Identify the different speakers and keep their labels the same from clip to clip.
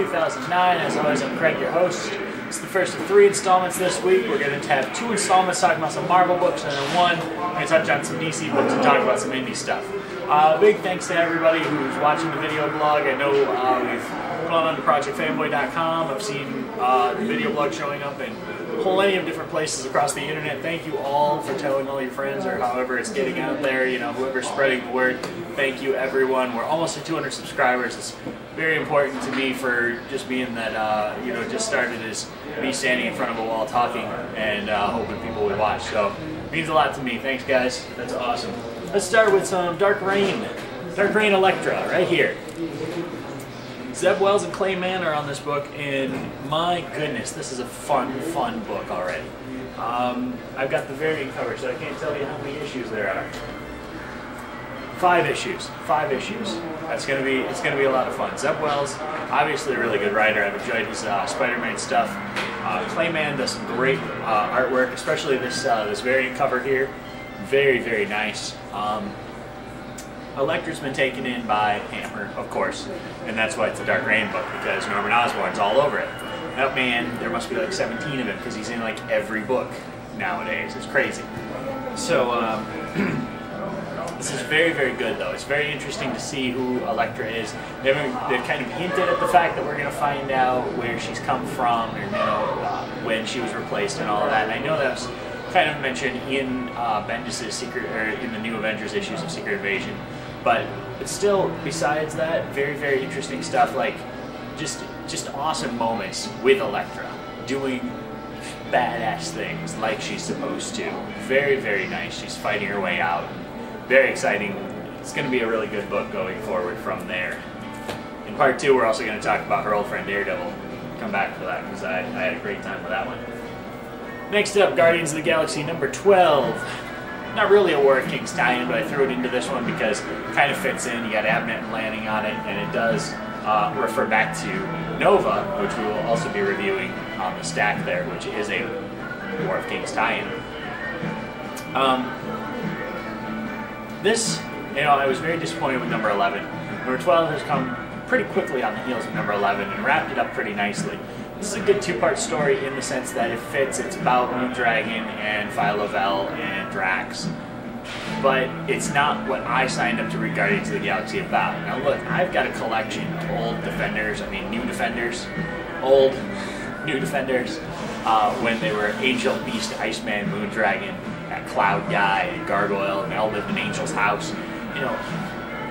Speaker 1: 2009. As always, I'm Craig, your host. It's the first of 3 installments this week. We're going to have 2 installments talking about some Marvel books, and then 1 we're going to touch on some DC books and talk about some indie stuff. Big thanks to everybody who's watching the video blog. I know we've gone on to projectfanboy.com. I've seen the video blog showing up in plenty of different places across the internet. Thank you all for telling all your friends, or however it's getting out there, you know, whoever's spreading the word. Thank you, everyone. We're almost at 200 subscribers. It's very important to me for just being that, you know, just started as me standing in front of a wall talking and hoping people would watch. So it means a lot to me. Thanks, guys. That's awesome. Let's start with some Dark Reign. Dark Reign Elektra, right here. Zeb Wells and Clay Mann are on this book, and my goodness, this is a fun book already. I've got the variant cover, so I can't tell you how many issues there are. 5 issues. 5 issues. It's gonna be a lot of fun. Zeb Wells, obviously a really good writer. I've enjoyed his Spider-Man stuff. Clay Mann does some great artwork, especially this this variant cover here. Very nice. Elektra's been taken in by Hammer, of course, and that's why it's a Dark Reign book, because Norman Osborn's all over it. That man, there must be like 17 of him, because he's in like every book nowadays. It's crazy. So, this is very good, though. It's very interesting to see who Elektra is. They've kind of hinted at the fact that we're going to find out where she's come from, or, you know, when she was replaced and all of that. And I know that was kind of mentioned in Bendis' Secret, or in the new Avengers issues of Secret Invasion. But still, besides that, very interesting stuff, like just awesome moments with Elektra doing badass things like she's supposed to. Very nice. She's fighting her way out. Very exciting. It's going to be a really good book going forward from there. In part 2, we're also going to talk about her old friend Daredevil. Come back for that, because I had a great time with that one. Next up, Guardians of the Galaxy number 12. Not really a War of Kings tie-in, but I threw it into this one because it kind of fits in. You got Abnett and Lanning on it, and it does refer back to Nova, which we will also be reviewing on the stack there, which is a War of Kings tie-in. This, you know, I was very disappointed with number 11. Number 12 has come pretty quickly on the heels of number 11 and wrapped it up pretty nicely. This is a good 2-part story in the sense that it fits. It's about Moondragon and Phyla-Vell and Drax. But it's not what I signed up to read Guardians of the Galaxy about. Now look, I've got a collection of old Defenders, new Defenders, old, new Defenders, when they were Angel, Beast, Iceman, Moondragon, that Cloud guy, and Gargoyle, and they all lived in Angel's house. You know,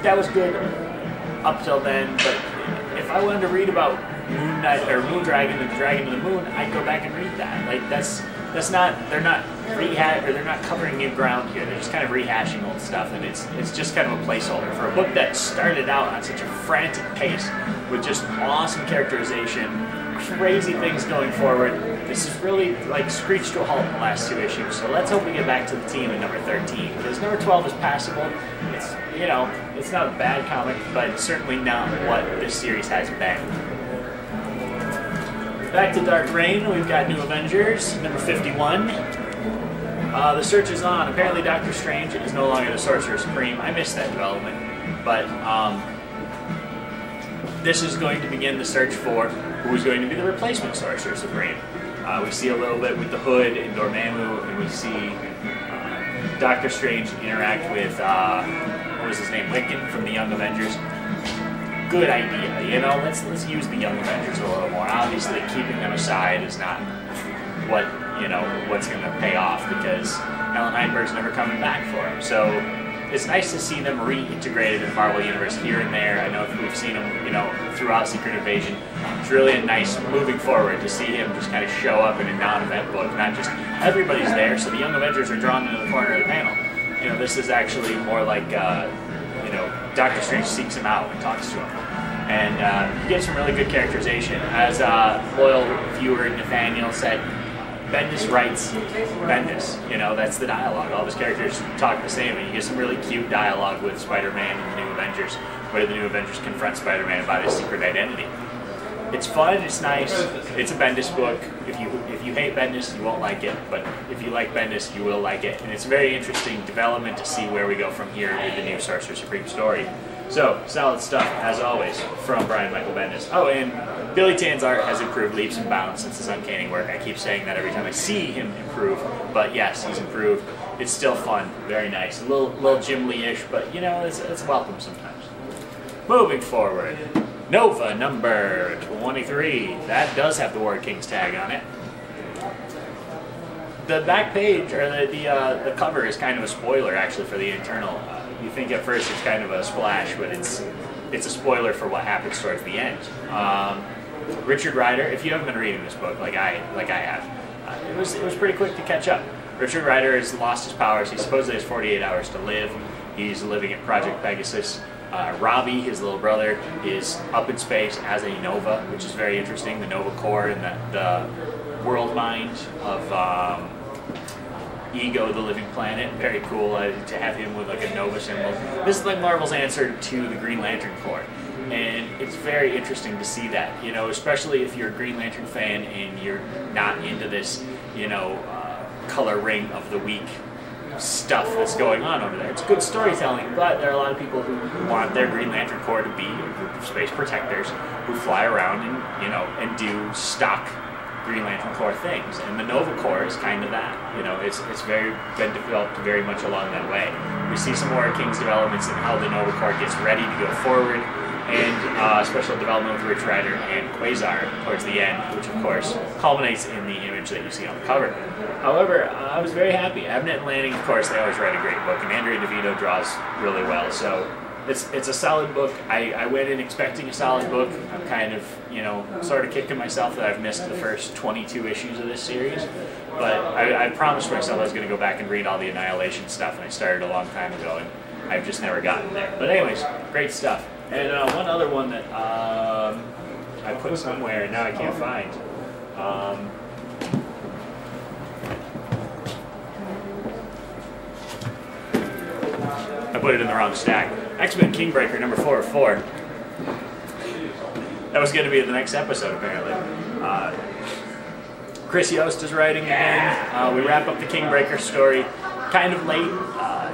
Speaker 1: that was good up till then, but if I wanted to read about Moon Knight or Moondragon and the Dragon of the Moon, I'd go back and read that. Like that's not, they're not they're not covering new ground here. They're just kind of rehashing old stuff, and it's just kind of a placeholder for a book that started out on such a frantic pace with just awesome characterization, crazy things going forward. This is really like screeched to a halt in the last 2 issues. So let's hope we get back to the team in number 13, because number 12 is passable. It's, you know, it's not a bad comic, but it's certainly not what this series has been. Back to Dark Reign, we've got New Avengers, number 51. The search is on. Apparently Doctor Strange is no longer the Sorcerer Supreme. I missed that development. But this is going to begin the search for who's going to be the replacement Sorcerer Supreme. We see a little bit with the Hood and Dormammu, and we see Doctor Strange interact with, what was his name, Wiccan from the Young Avengers. Good idea, you know, let's use the Young Avengers a little more. Obviously, keeping them aside is not what, you know, what's going to pay off, because Alan Heinberg's never coming back for him. So it's nice to see them reintegrated in the Marvel Universe here and there. I know we've seen them, you know, throughout Secret Invasion. It's really a nice moving forward to see him just kind of show up in a non-event book. Not just everybody's there, so the Young Avengers are drawn into the corner of the panel. You know, this is actually more like, you know, Doctor Strange seeks him out and talks to him. And he gets some really good characterization. As loyal viewer Nathaniel said, Bendis writes Bendis. You know, that's the dialogue. All of his characters talk the same, and you get some really cute dialogue with Spider-Man and the New Avengers, where the New Avengers confront Spider-Man about his secret identity. It's fun, it's nice, it's a Bendis book. If you hate Bendis, you won't like it, but if you like Bendis, you will like it. And it's a very interesting development to see where we go from here with the new Sorcerer Supreme story. So, solid stuff, as always, from Brian Michael Bendis. Oh, and Billy Tan's art has improved leaps and bounds since his Uncanny work. I keep saying that every time I see him improve, but yes, he's improved. It's still fun, very nice. A little Jim Lee-ish, but you know, it's welcome sometimes. Moving forward, Nova number 23. That does have the War Kings tag on it. The back page, or the cover, is kind of a spoiler actually for the internal. You think at first it's kind of a splash, but it's a spoiler for what happens towards the end. Richard Rider, if you haven't been reading this book like I have, it was pretty quick to catch up. Richard Rider has lost his powers. He supposedly has 48 hours to live. He's living at Project Pegasus. Robbie, his little brother, is up in space as a Nova, which is very interesting. The Nova core and the world mind of Ego, the living planet. Very cool to have him with like a Nova symbol. This is like Marvel's answer to the Green Lantern Corps. And it's very interesting to see that, you know, especially if you're a Green Lantern fan and you're not into this, you know, color ring of the week stuff that's going on over there. It's good storytelling, but there are a lot of people who want their Green Lantern Corps to be a group of space protectors who fly around and, you know, and do stock Green Lantern Corps things, and the Nova Corps is kind of that. You know, it's been developed very much along that way. We see some more King's developments in how the Nova Corps gets ready to go forward, and special development with Rich Rider and Quasar towards the end, which of course culminates in the image that you see on the cover. However, I was very happy. Abnett and Lanning, of course, they always write a great book, and Andrea DeVito draws really well, so it's a solid book. I went in expecting a solid book. I'm kind of, you know, sort of kicking myself that I've missed the first 22 issues of this series, but I promised myself I was going to go back and read all the Annihilation stuff, and I started a long time ago, and I've just never gotten there. But anyways, great stuff. And one other one that I put somewhere and now I can't find. I put it in the wrong stack. X-Men Kingbreaker number 4 of 4. That was going to be the next episode, apparently. Chris Yost is writing again. We wrap up the Kingbreaker story kind of late.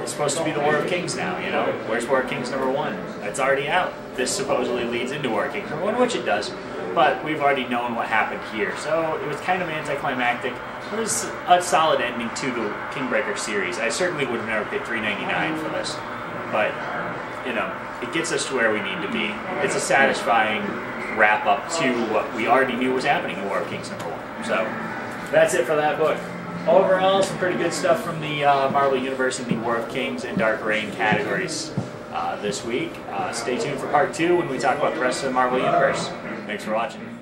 Speaker 1: It's supposed to be the War of Kings now, you know? Where's War of Kings number 1? It's already out. This supposedly leads into War of Kings number 1, which it does. But we've already known what happened here. So it was kind of anticlimactic. It was a solid ending to the Kingbreaker series. I certainly would have never paid $3.99 for this. But, you know, it gets us to where we need to be. It's a satisfying wrap-up to what we already knew was happening in War of Kings number 1. So that's it for that book. Overall, some pretty good stuff from the Marvel Universe in the War of Kings and Dark Reign categories this week. Stay tuned for part 2 when we talk about the rest of the Marvel Universe. Thanks for watching.